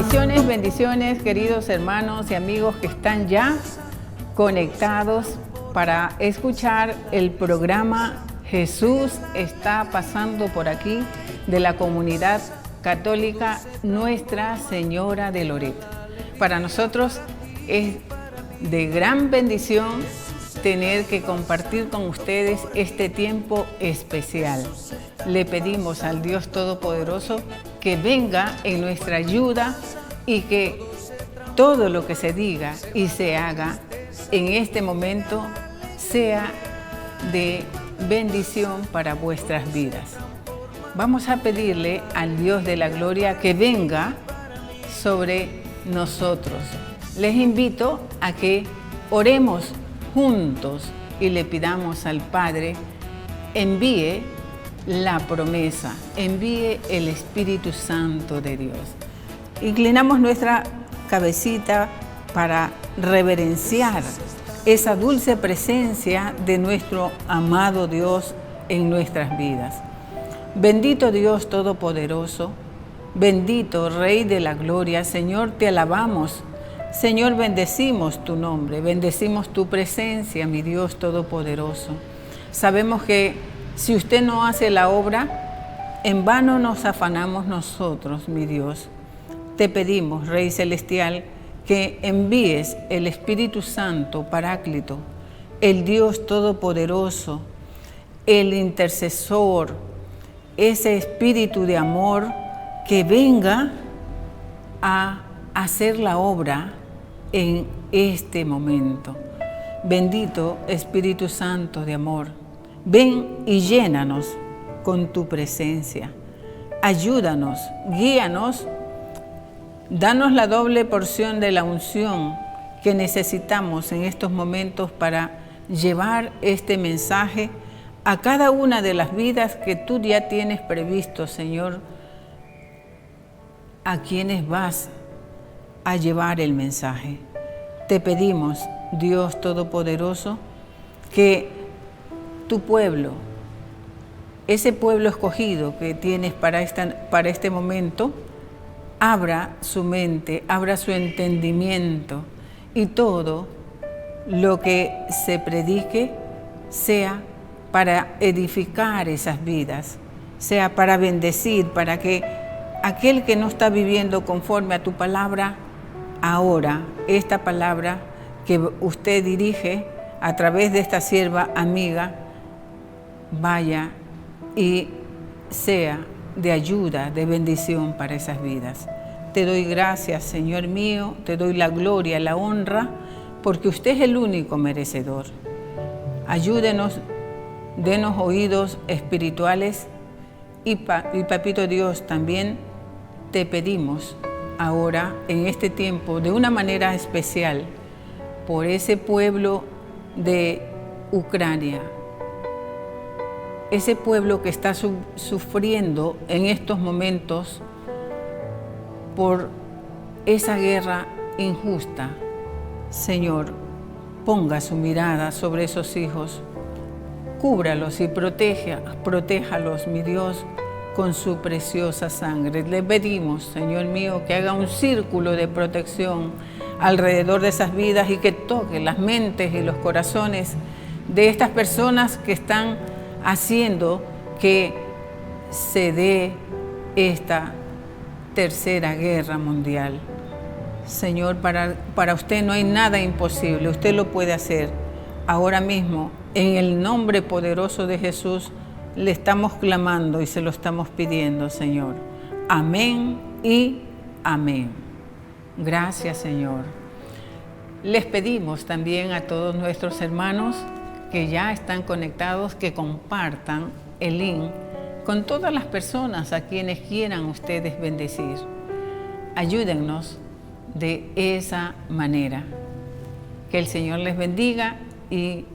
Bendiciones, bendiciones, queridos hermanos y amigos que están ya conectados para escuchar el programa Jesús está pasando por aquí de la comunidad católica Nuestra Señora de Loreto. Para nosotros es de gran bendición tener que compartir con ustedes este tiempo especial. Le pedimos al Dios Todopoderoso que venga en nuestra ayuda y que todo lo que se diga y se haga en este momento sea de bendición para vuestras vidas. Vamos a pedirle al Dios de la gloria que venga sobre nosotros. Les invito a que oremos juntos y le pidamos al Padre envíe la promesa, envíe el Espíritu Santo de Dios. Inclinamos nuestra cabecita para reverenciar esa dulce presencia de nuestro amado Dios en nuestras vidas. Bendito Dios Todopoderoso, bendito Rey de la Gloria, Señor, te alabamos. Señor, bendecimos tu nombre, bendecimos tu presencia, mi Dios Todopoderoso. Sabemos que si usted no hace la obra, en vano nos afanamos nosotros, mi Dios. Te pedimos, Rey Celestial, que envíes el Espíritu Santo, Paráclito, el Dios Todopoderoso, el intercesor, ese Espíritu de amor que venga a hacer la obra en este momento. Bendito Espíritu Santo de amor, ven y llénanos con tu presencia. Ayúdanos, guíanos, danos la doble porción de la unción que necesitamos en estos momentos para llevar este mensaje a cada una de las vidas que tú ya tienes previsto, Señor, a quienes vas a llevar el mensaje. Te pedimos, Dios Todopoderoso, que tu pueblo, ese pueblo escogido que tienes para este momento, abra su mente, abra su entendimiento y todo lo que se predique sea para edificar esas vidas, sea para bendecir, para que aquel que no está viviendo conforme a tu palabra, ahora esta palabra que usted dirige a través de esta sierva amiga, vaya y sea de ayuda, de bendición para esas vidas. Te doy gracias, Señor mío, te doy la gloria, la honra, porque usted es el único merecedor. Ayúdenos, denos oídos espirituales y Papito Dios, también te pedimos ahora, en este tiempo, de una manera especial, por ese pueblo de Ucrania, ese pueblo que está sufriendo en estos momentos por esa guerra injusta. Señor, ponga su mirada sobre esos hijos, cúbralos y protéjalos, mi Dios, con su preciosa sangre. Le pedimos, Señor mío, que haga un círculo de protección alrededor de esas vidas y que toque las mentes y los corazones de estas personas que están haciendo que se dé esta tercera guerra mundial. Señor, para usted no hay nada imposible, usted lo puede hacer. Ahora mismo, en el nombre poderoso de Jesús, le estamos clamando y se lo estamos pidiendo, Señor. Amén y amén. Gracias, Señor. Les pedimos también a todos nuestros hermanos que ya están conectados, que compartan el link con todas las personas a quienes quieran ustedes bendecir. Ayúdennos de esa manera. Que el Señor les bendiga y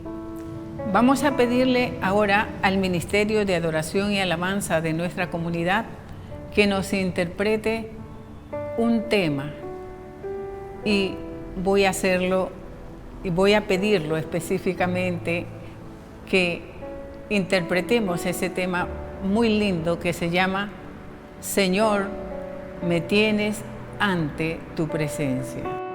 vamos a pedirle ahora al Ministerio de Adoración y Alabanza de nuestra comunidad que nos interprete un tema y voy a hacerlo y voy a pedirlo específicamente que interpretemos ese tema muy lindo que se llama Señor, me tienes ante tu presencia.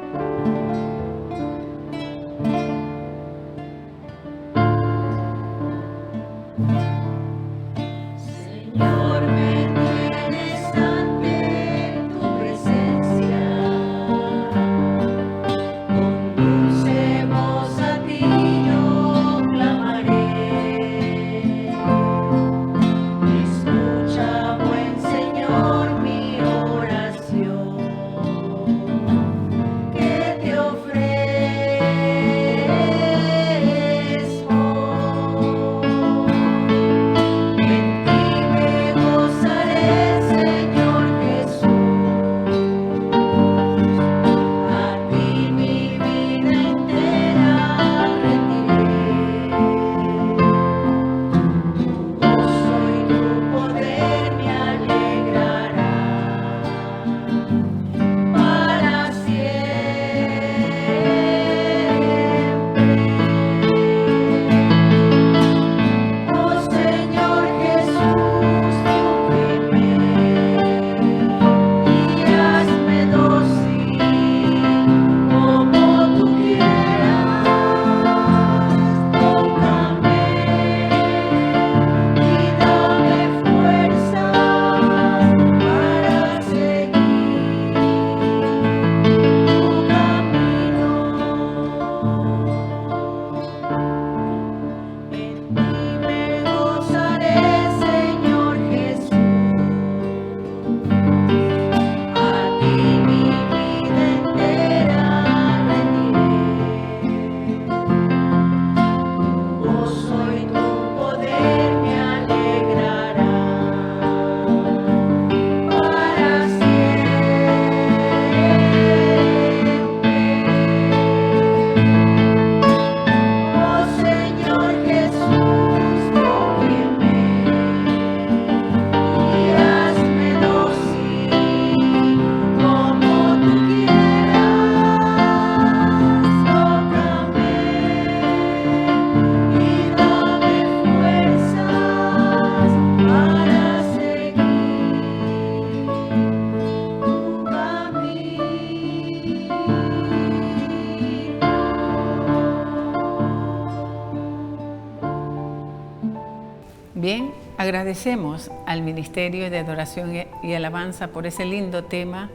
Bien, agradecemos al Ministerio de Adoración y Alabanza por ese lindo tema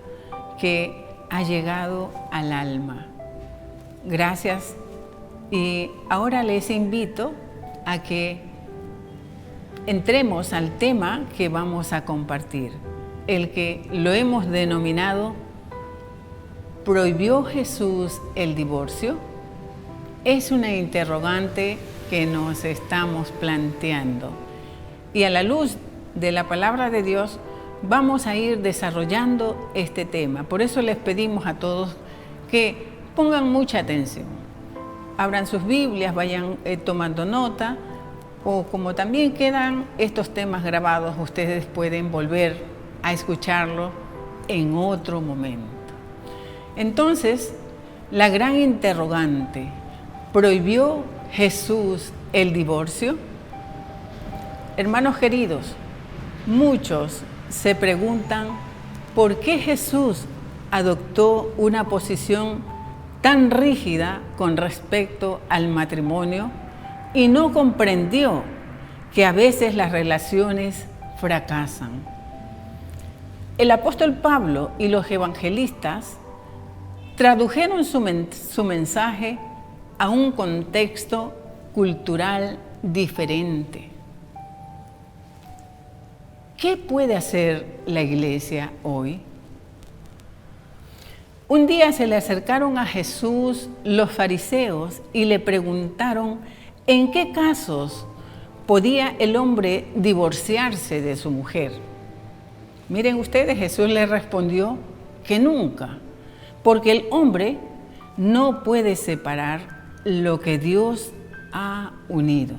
que ha llegado al alma. Gracias. Y ahora les invito a que entremos al tema que vamos a compartir, el que lo hemos denominado ¿Prohibió Jesús el divorcio? Es una interrogante que nos estamos planteando. Y a la luz de la palabra de Dios vamos a ir desarrollando este tema. Por eso les pedimos a todos que pongan mucha atención. Abran sus Biblias, vayan tomando nota, o como también quedan estos temas grabados, ustedes pueden volver a escucharlo en otro momento. Entonces, la gran interrogante, ¿prohibió Jesús el divorcio? Hermanos queridos, muchos se preguntan por qué Jesús adoptó una posición tan rígida con respecto al matrimonio y no comprendió que a veces las relaciones fracasan. El apóstol Pablo y los evangelistas tradujeron su mensaje a un contexto cultural diferente. ¿Qué puede hacer la iglesia hoy? Un día se le acercaron a Jesús los fariseos y le preguntaron en qué casos podía el hombre divorciarse de su mujer. Miren ustedes, Jesús les respondió que nunca, porque el hombre no puede separar lo que Dios ha unido.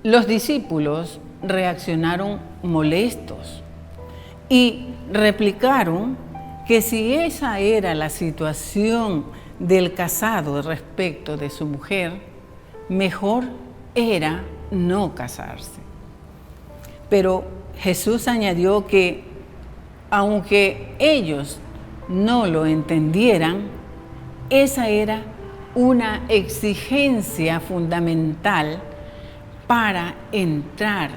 Los discípulos reaccionaron molestos y replicaron que si esa era la situación del casado respecto de su mujer, mejor era no casarse. Pero Jesús añadió que aunque ellos no lo entendieran, esa era una exigencia fundamental para entrar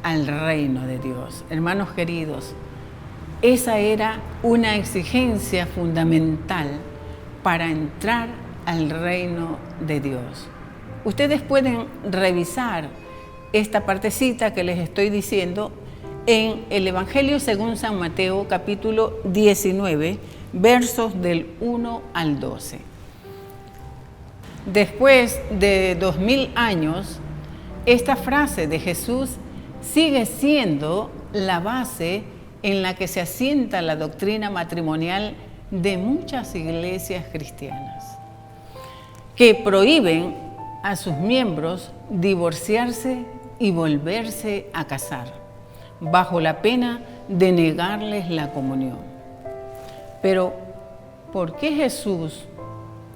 al reino de Dios. Hermanos queridos, esa era una exigencia fundamental para entrar al reino de Dios. Ustedes pueden revisar esta partecita que les estoy diciendo en el Evangelio según San Mateo, capítulo 19, versos del 1 al 12. Después de 2000 años, esta frase de Jesús sigue siendo la base en la que se asienta la doctrina matrimonial de muchas iglesias cristianas, que prohíben a sus miembros divorciarse y volverse a casar, bajo la pena de negarles la comunión. Pero, ¿por qué Jesús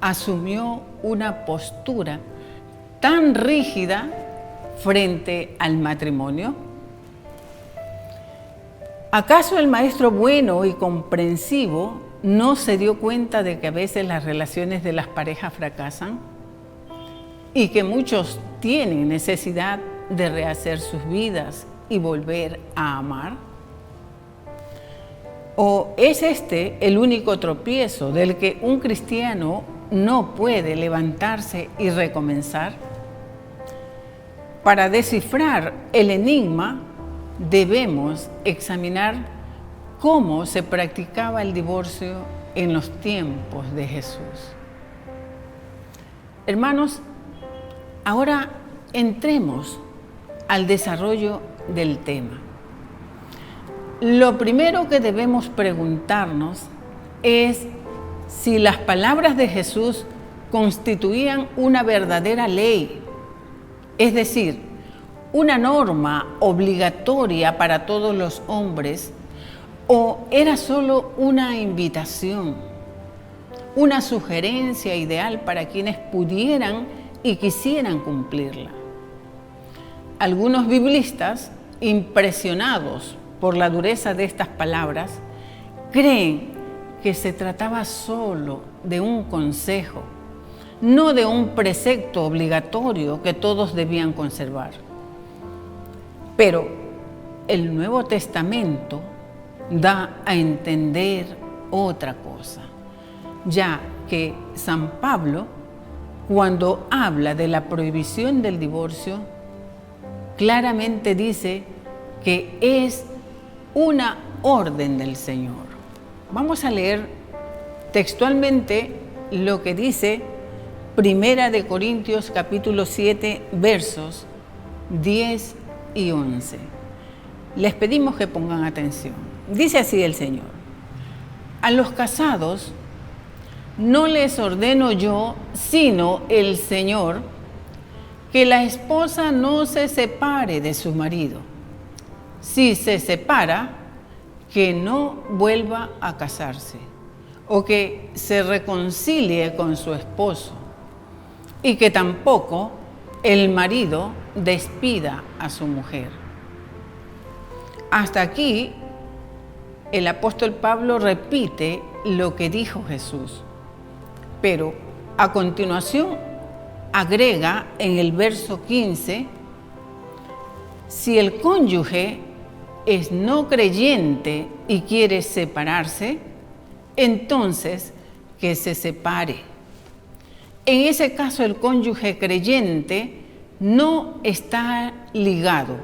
asumió una postura tan rígida frente al matrimonio? ¿Acaso el maestro bueno y comprensivo no se dio cuenta de que a veces las relaciones de las parejas fracasan y que muchos tienen necesidad de rehacer sus vidas y volver a amar? ¿O es este el único tropiezo del que un cristiano no puede levantarse y recomenzar? Para descifrar el enigma, debemos examinar cómo se practicaba el divorcio en los tiempos de Jesús. Hermanos, ahora entremos al desarrollo del tema. Lo primero que debemos preguntarnos es si las palabras de Jesús constituían una verdadera ley, es decir, una norma obligatoria para todos los hombres, o era solo una invitación, una sugerencia ideal para quienes pudieran y quisieran cumplirla. Algunos biblistas, impresionados por la dureza de estas palabras, creen que se trataba solo de un consejo, no de un precepto obligatorio que todos debían conservar. Pero el Nuevo Testamento da a entender otra cosa, ya que San Pablo, cuando habla de la prohibición del divorcio, claramente dice que es una orden del Señor. Vamos a leer textualmente lo que dice Primera de Corintios capítulo 7, versos 10 y 11. Les pedimos que pongan atención. Dice así el Señor: a los casados no les ordeno yo, sino el Señor, que la esposa no se separe de su marido. Si se separa, que no vuelva a casarse, o que se reconcilie con su esposo, y que tampoco el marido despida a su mujer. Hasta aquí, el apóstol Pablo repite lo que dijo Jesús, pero a continuación agrega en el verso 15: si el cónyuge es no creyente y quiere separarse, entonces que se separe. En ese caso, el cónyuge creyente no está ligado,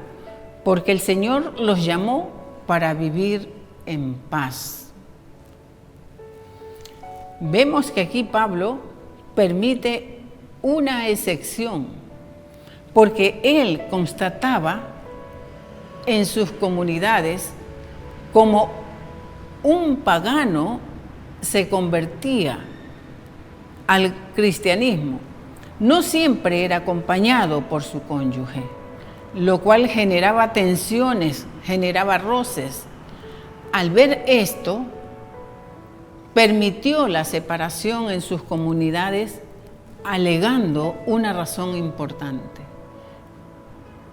porque el Señor los llamó para vivir en paz. Vemos que aquí Pablo permite una excepción, porque él constataba en sus comunidades como un pagano se convertía al cristianismo. No siempre era acompañado por su cónyuge, lo cual generaba tensiones, generaba roces. Al ver esto, permitió la separación en sus comunidades, alegando una razón importante.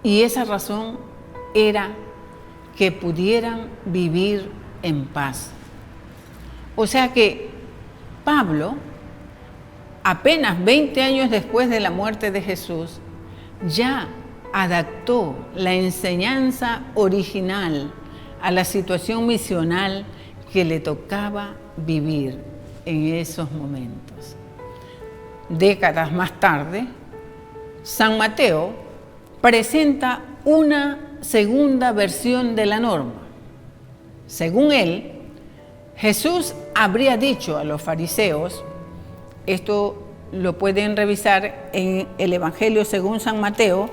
Y esa razón era que pudieran vivir en paz. O sea que Pablo, apenas 20 años después de la muerte de Jesús, ya adaptó la enseñanza original a la situación misional que le tocaba vivir en esos momentos. Décadas más tarde, San Mateo presenta una segunda versión de la norma. Según él, Jesús habría dicho a los fariseos, esto lo pueden revisar en el Evangelio según San Mateo,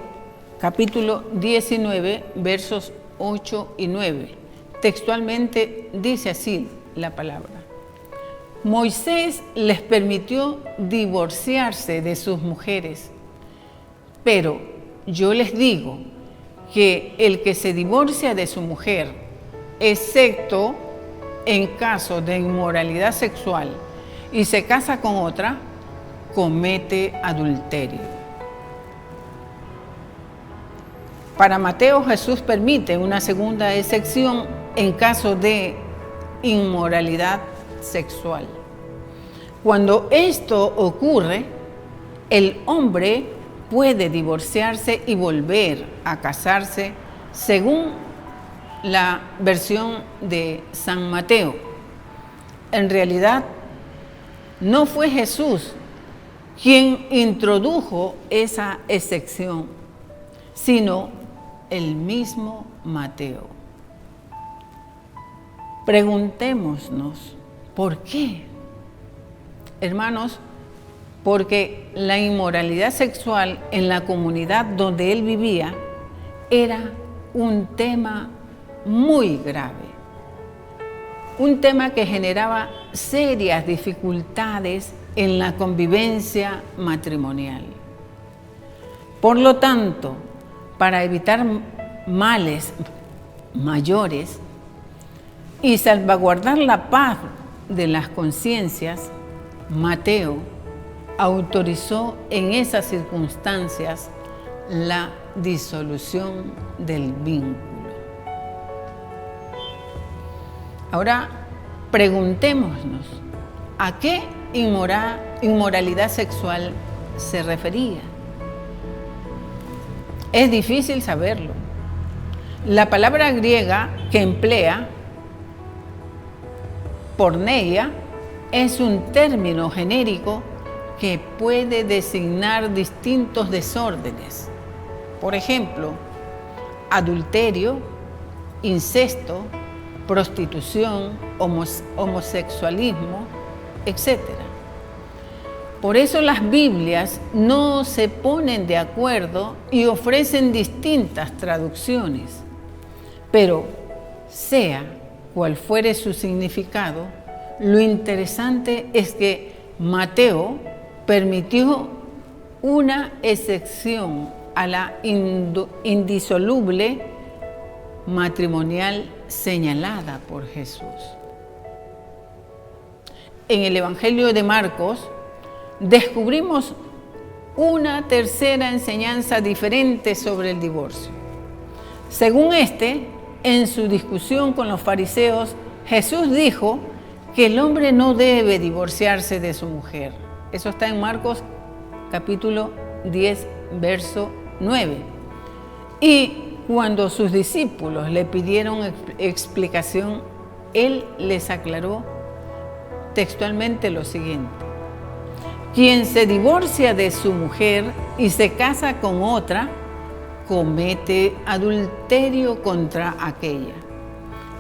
capítulo 19, versos 8 y 9. Textualmente dice así la palabra: Moisés les permitió divorciarse de sus mujeres, pero yo les digo que el que se divorcia de su mujer, excepto en caso de inmoralidad sexual, y se casa con otra, comete adulterio. Para Mateo, Jesús permite una segunda excepción en caso de inmoralidad sexual. Cuando esto ocurre, el hombre puede divorciarse y volver a casarse según la versión de San Mateo. En realidad, no fue Jesús quien introdujo esa excepción, sino el mismo Mateo. Preguntémonos, ¿por qué? Hermanos, porque la inmoralidad sexual en la comunidad donde él vivía era un tema muy grave, un tema que generaba serias dificultades en la convivencia matrimonial. Por lo tanto, para evitar males mayores y salvaguardar la paz de las conciencias, Mateo autorizó en esas circunstancias la disolución del vínculo. Ahora, preguntémonos, ¿a qué inmoralidad sexual se refería? Es difícil saberlo. La palabra griega que emplea, porneia, es un término genérico que puede designar distintos desórdenes. Por ejemplo, adulterio, incesto, prostitución, homosexualismo, etc. Por eso las Biblias no se ponen de acuerdo y ofrecen distintas traducciones. Pero, sea cual fuere su significado, lo interesante es que Mateo permitió una excepción a la indisoluble matrimonial señalada por Jesús. En el Evangelio de Marcos descubrimos una tercera enseñanza diferente sobre el divorcio. Según en su discusión con los fariseos, Jesús dijo que el hombre no debe divorciarse de su mujer. Eso está en Marcos capítulo 10, verso 9. Y cuando sus discípulos le pidieron explicación, él les aclaró textualmente lo siguiente: quien se divorcia de su mujer y se casa con otra, comete adulterio contra aquella.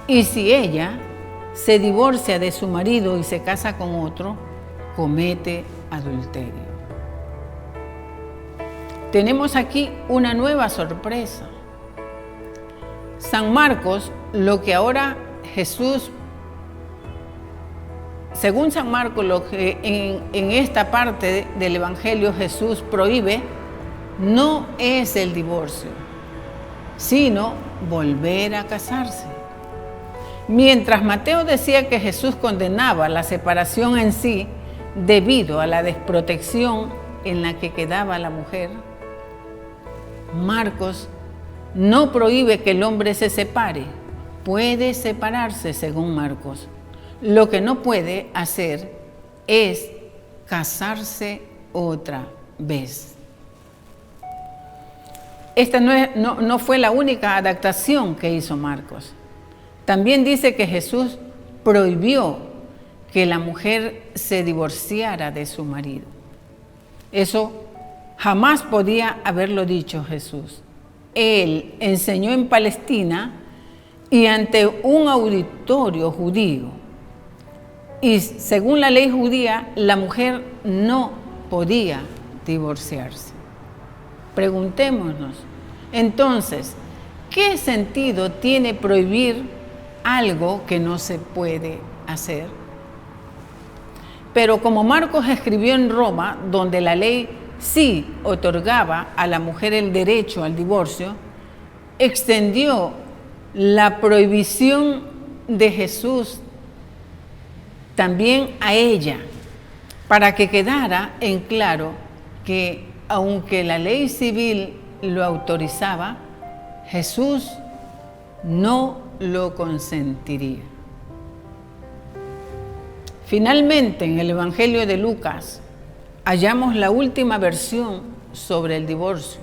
Y si ella se divorcia de su marido y se casa con otro, comete adulterio. Tenemos aquí una nueva sorpresa. San Marcos, lo que ahora Jesús, según San Marcos, lo que en esta parte del Evangelio Jesús prohíbe, no es el divorcio, sino volver a casarse. Mientras Mateo decía que Jesús condenaba la separación en sí debido a la desprotección en la que quedaba la mujer, Marcos no prohíbe que el hombre se separe, puede separarse según Marcos. Lo que no puede hacer es casarse otra vez. Esta no fue la única adaptación que hizo Marcos. También dice que Jesús prohibió que la mujer se divorciara de su marido. Eso jamás podía haberlo dicho Jesús. Él enseñó en Palestina y ante un auditorio judío. Y según la ley judía, la mujer no podía divorciarse. Preguntémonos, entonces, ¿qué sentido tiene prohibir algo que no se puede hacer? Pero como Marcos escribió en Roma, donde la ley sí otorgaba a la mujer el derecho al divorcio, extendió la prohibición de Jesús también a ella, para que quedara en claro que aunque la ley civil lo autorizaba, Jesús no lo consentiría. Finalmente, en el Evangelio de Lucas, hallamos la última versión sobre el divorcio.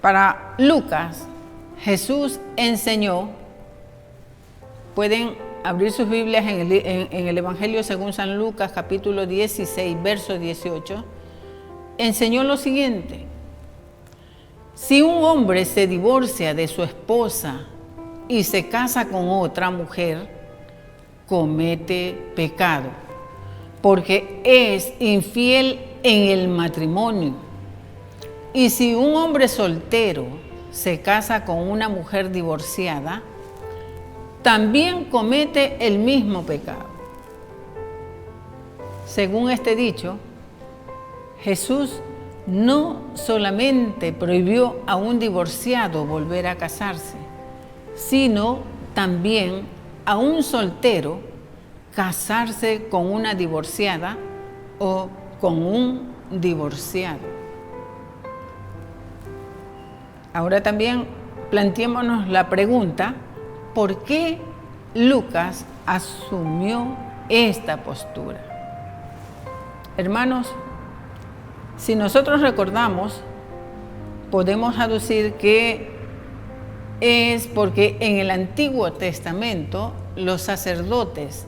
Para Lucas, Jesús enseñó, pueden abrir sus Biblias en el Evangelio según San Lucas, capítulo 16, verso 18, enseñó lo siguiente: si un hombre se divorcia de su esposa y se casa con otra mujer, comete pecado, porque es infiel en el matrimonio. Y si un hombre soltero se casa con una mujer divorciada, también comete el mismo pecado. Según este dicho, Jesús no solamente prohibió a un divorciado volver a casarse, sino también a un soltero casarse con una divorciada o con un divorciado. Ahora también planteémonos la pregunta: ¿por qué Lucas asumió esta postura? Hermanos, si nosotros recordamos, podemos aducir que es porque en el Antiguo Testamento los sacerdotes,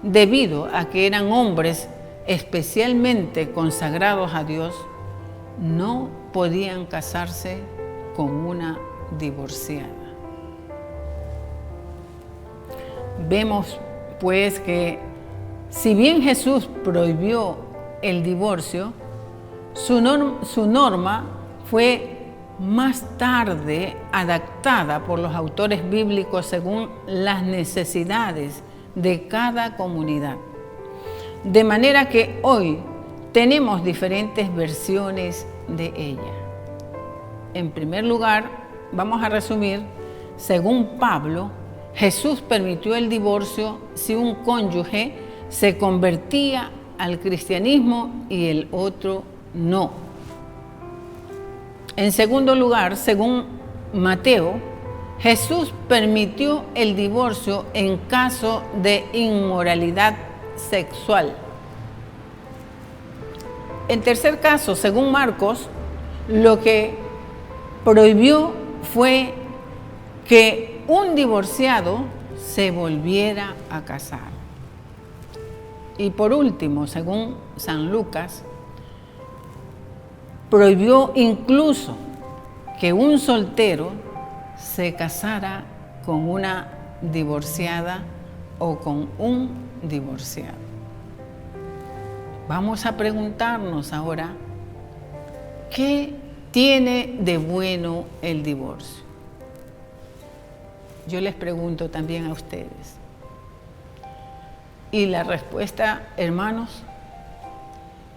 debido a que eran hombres especialmente consagrados a Dios, no podían casarse con una divorciada. Vemos pues que si bien Jesús prohibió el divorcio, su norma fue más tarde adaptada por los autores bíblicos según las necesidades de cada comunidad. De manera que hoy tenemos diferentes versiones de ella. En primer lugar, vamos a resumir, según Pablo, Jesús permitió el divorcio si un cónyuge se convertía al cristianismo y el otro no. En segundo lugar, según Mateo, Jesús permitió el divorcio en caso de inmoralidad sexual. En tercer caso, según Marcos, lo que prohibió fue que un divorciado se volviera a casar. Y por último, según San Lucas, prohibió incluso que un soltero se casara con una divorciada o con un divorciado. Vamos a preguntarnos ahora, ¿qué tiene de bueno el divorcio? Yo les pregunto también a ustedes. Y la respuesta, hermanos,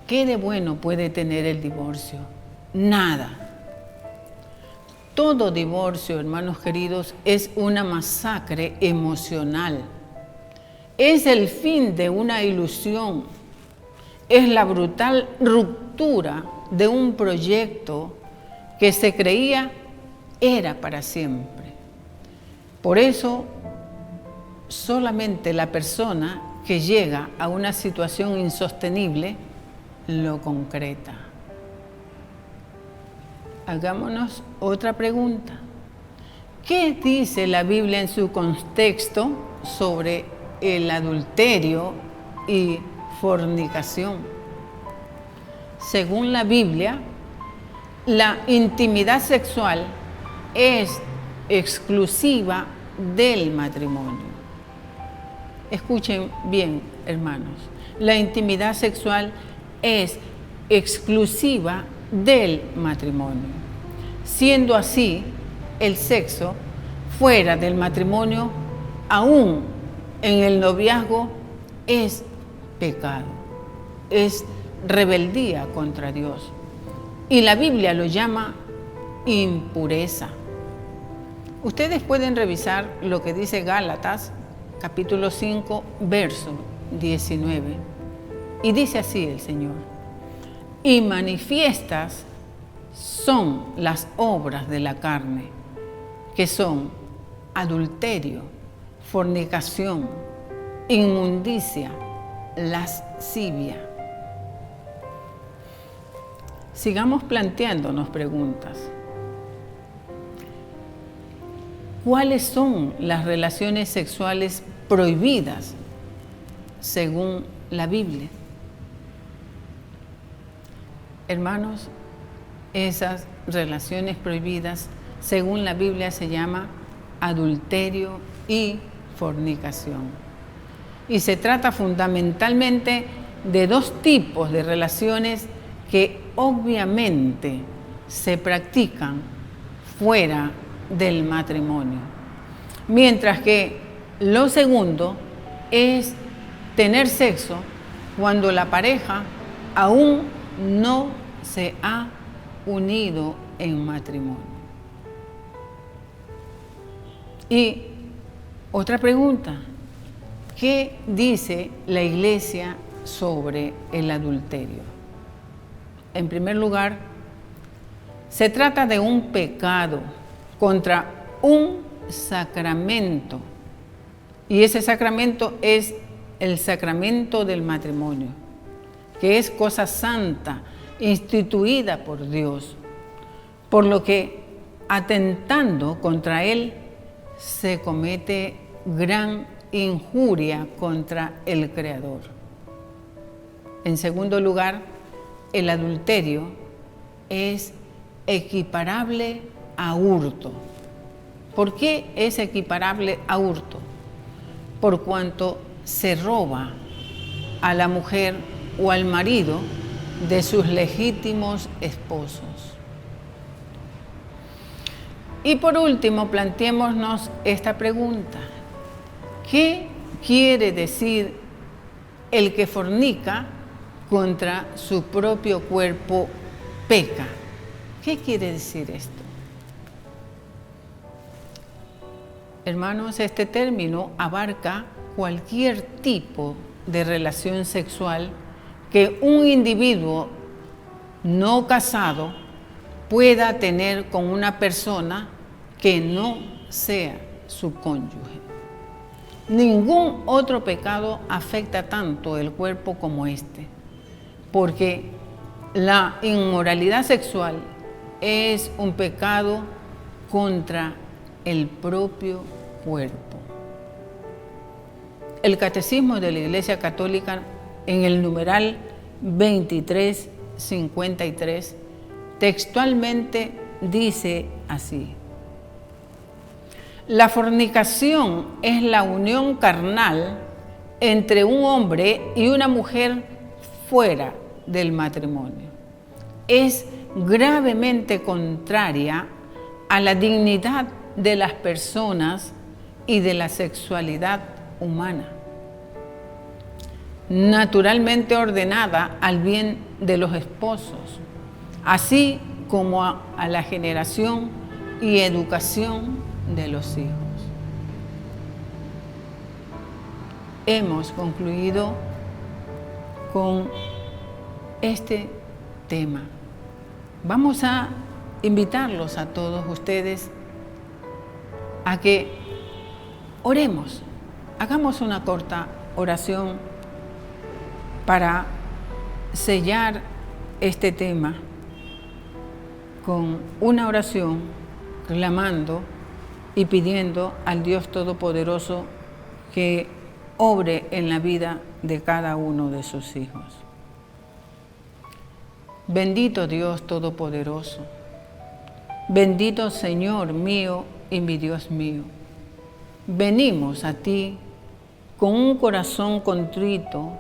¿qué de bueno puede tener el divorcio? Nada. Todo divorcio, hermanos queridos, es una masacre emocional. Es el fin de una ilusión. Es la brutal ruptura de un proyecto que se creía era para siempre. Por eso, solamente la persona que llega a una situación insostenible lo concreta. Hagámonos otra pregunta. ¿Qué dice la Biblia en su contexto sobre el adulterio y fornicación? Según la Biblia, la intimidad sexual es exclusiva del matrimonio. Escuchen bien, hermanos. La intimidad sexual es exclusiva del matrimonio. Siendo así, el sexo fuera del matrimonio, aún en el noviazgo, es pecado, es rebeldía contra Dios. Y la Biblia lo llama impureza. Ustedes pueden revisar lo que dice Gálatas, capítulo 5, verso 19. Y dice así el Señor: y manifiestas son las obras de la carne, que son adulterio, fornicación, inmundicia, lascivia. Sigamos planteándonos preguntas. ¿Cuáles son las relaciones sexuales prohibidas según la Biblia? Hermanos, esas relaciones prohibidas según la Biblia se llama adulterio y fornicación. Y se trata fundamentalmente de dos tipos de relaciones que obviamente se practican fuera del matrimonio. Mientras que lo segundo es tener sexo cuando la pareja aún no se ha unido en matrimonio. Y otra pregunta: ¿qué dice la Iglesia sobre el adulterio? En primer lugar, se trata de un pecado contra un sacramento, y ese sacramento es el sacramento del matrimonio, que es cosa santa, instituida por Dios, por lo que, atentando contra él, se comete gran injuria contra el Creador. En segundo lugar, el adulterio es equiparable a hurto. ¿Por qué es equiparable a hurto? Por cuanto se roba a la mujer o al marido de sus legítimos esposos. Y por último, planteémonos esta pregunta: ¿qué quiere decir el que fornica contra su propio cuerpo peca? ¿Qué quiere decir esto? Hermanos, este término abarca cualquier tipo de relación sexual que un individuo no casado pueda tener con una persona que no sea su cónyuge. Ningún otro pecado afecta tanto el cuerpo como este, porque la inmoralidad sexual es un pecado contra el propio cuerpo. El Catecismo de la Iglesia Católica, en el numeral 2353, textualmente dice así: la fornicación es la unión carnal entre un hombre y una mujer fuera del matrimonio. Es gravemente contraria a la dignidad de las personas y de la sexualidad humana, naturalmente ordenada al bien de los esposos, así como a la generación y educación de los hijos. Hemos concluido con este tema. Vamos a invitarlos a todos ustedes a que Oremos, hagamos una corta oración para sellar este tema con una oración clamando y pidiendo al Dios Todopoderoso que obre en la vida de cada uno de sus hijos. Bendito Dios Todopoderoso, bendito Señor mío y mi Dios mío, venimos a ti con un corazón contrito,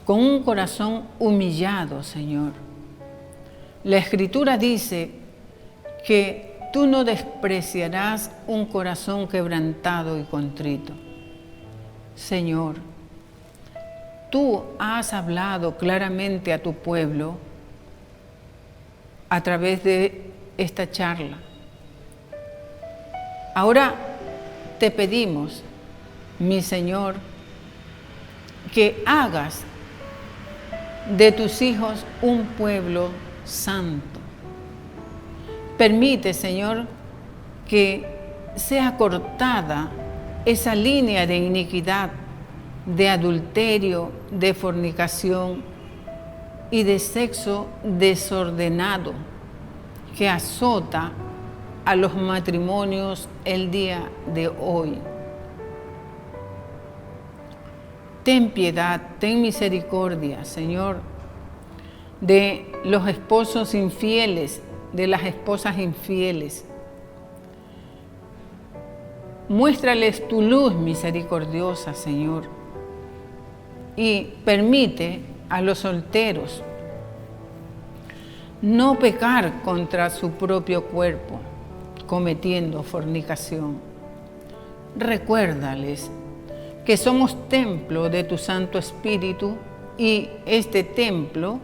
con un corazón humillado, Señor. La Escritura dice que tú no despreciarás un corazón quebrantado y contrito. Señor, tú has hablado claramente a tu pueblo a través de esta charla. Ahora te pedimos, mi Señor, que hagas de tus hijos un pueblo santo. Permite, Señor, que sea cortada esa línea de iniquidad, de adulterio, de fornicación y de sexo desordenado que azota a los matrimonios el día de hoy. Ten piedad, ten misericordia, Señor, de los esposos infieles, de las esposas infieles. Muéstrales tu luz misericordiosa, Señor, y permite a los solteros no pecar contra su propio cuerpo, cometiendo fornicación. Recuérdales que somos templo de tu Santo Espíritu y este templo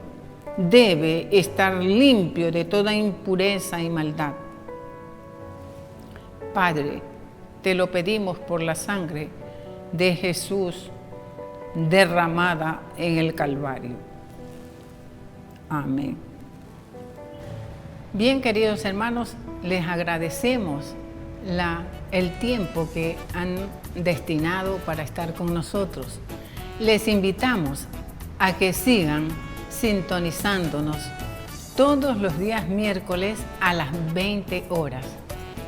debe estar limpio de toda impureza y maldad. Padre, te lo pedimos por la sangre de Jesús derramada en el Calvario. Amén. Bien, queridos hermanos, les agradecemos el tiempo que han destinado para estar con nosotros. Les invitamos a que sigan sintonizándonos todos los días miércoles a las 20 horas.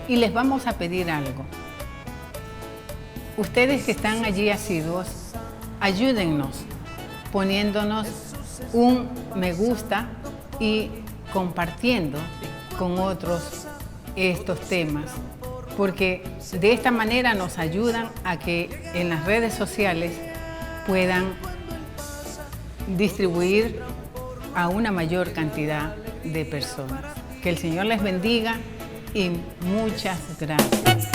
Y les vamos a pedir algo. Ustedes que están allí asiduos, ayúdennos poniéndonos un me gusta y compartiendo con otros estos temas, porque de esta manera nos ayudan a que en las redes sociales puedan distribuir a una mayor cantidad de personas. Que el Señor les bendiga y muchas gracias.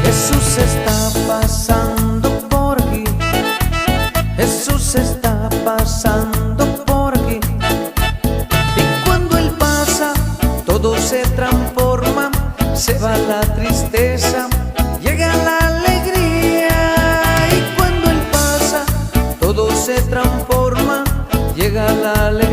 Jesús está pasando por aquí. Jesús está pasando por aquí. Y cuando Él pasa, todo se transforma. Se va la tristeza, llega la alegría. Y cuando Él pasa, todo se transforma, llega la alegría.